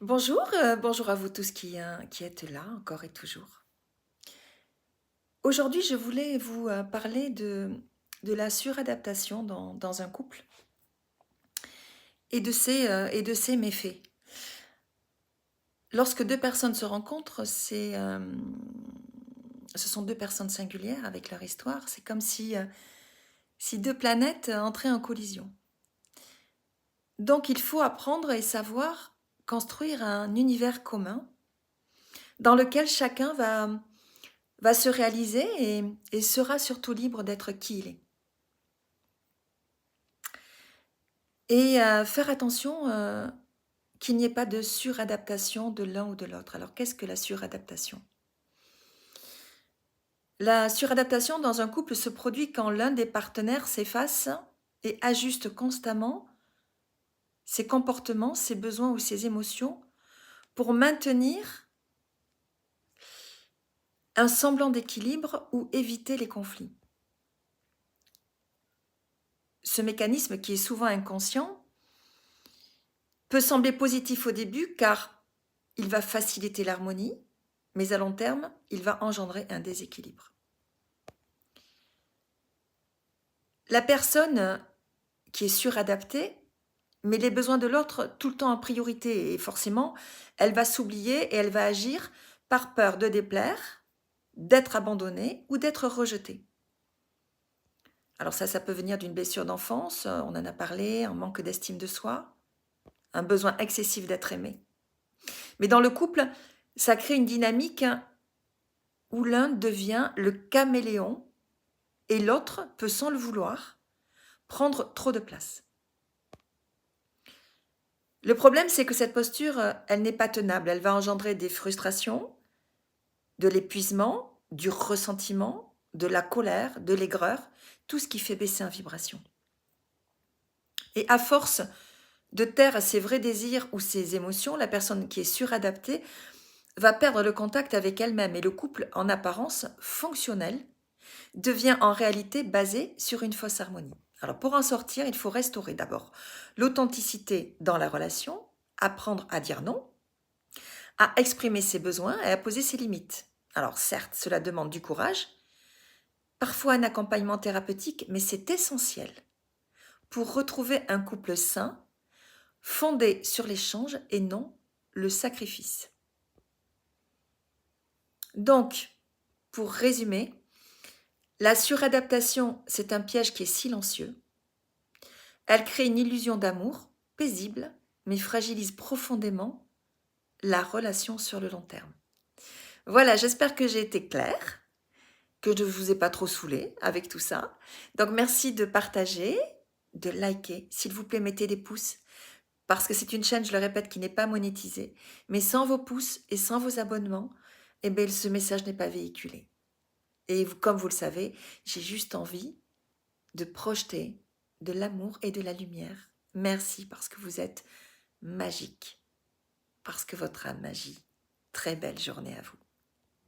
Bonjour, bonjour à vous tous qui êtes là encore et toujours. Aujourd'hui, je voulais vous parler de la suradaptation dans un couple et de ses méfaits. Lorsque deux personnes se rencontrent, ce sont deux personnes singulières avec leur histoire. C'est comme si deux planètes entraient en collision. Donc, il faut apprendre et savoir construire un univers commun dans lequel chacun va se réaliser et sera surtout libre d'être qui il est. Et faire attention qu'il n'y ait pas de suradaptation de l'un ou de l'autre. Alors qu'est-ce que la suradaptation? La suradaptation dans un couple se produit quand l'un des partenaires s'efface et ajuste constamment ses comportements, ses besoins ou ses émotions pour maintenir un semblant d'équilibre ou éviter les conflits. Ce mécanisme, qui est souvent inconscient, peut sembler positif au début car il va faciliter l'harmonie, mais à long terme, il va engendrer un déséquilibre. La personne qui est suradaptée met les besoins de l'autre tout le temps en priorité et forcément, elle va s'oublier et elle va agir par peur de déplaire, d'être abandonnée ou d'être rejetée. Alors ça peut venir d'une blessure d'enfance, on en a parlé, un manque d'estime de soi, un besoin excessif d'être aimé. Mais dans le couple, ça crée une dynamique où l'un devient le caméléon et l'autre peut, sans le vouloir, prendre trop de place. Le problème, c'est que cette posture, elle n'est pas tenable. Elle va engendrer des frustrations, de l'épuisement, du ressentiment, de la colère, de l'aigreur, tout ce qui fait baisser en vibration. Et à force de taire ses vrais désirs ou ses émotions, la personne qui est suradaptée va perdre le contact avec elle-même et le couple, en apparence fonctionnel, devient en réalité basé sur une fausse harmonie. Alors pour en sortir, il faut restaurer d'abord l'authenticité dans la relation, apprendre à dire non, à exprimer ses besoins et à poser ses limites. Alors certes, cela demande du courage, parfois un accompagnement thérapeutique, mais c'est essentiel pour retrouver un couple sain, fondé sur l'échange et non le sacrifice. Donc, pour résumer, la suradaptation, c'est un piège qui est silencieux. Elle crée une illusion d'amour paisible, mais fragilise profondément la relation sur le long terme. Voilà, j'espère que j'ai été claire, que je ne vous ai pas trop saoulé avec tout ça. Donc merci de partager, de liker. S'il vous plaît, mettez des pouces, parce que c'est une chaîne, je le répète, qui n'est pas monétisée. Mais sans vos pouces et sans vos abonnements, eh bien, ce message n'est pas véhiculé. Et comme vous le savez, j'ai juste envie de projeter de l'amour et de la lumière. Merci parce que vous êtes magique, parce que votre âme agit. Très belle journée à vous.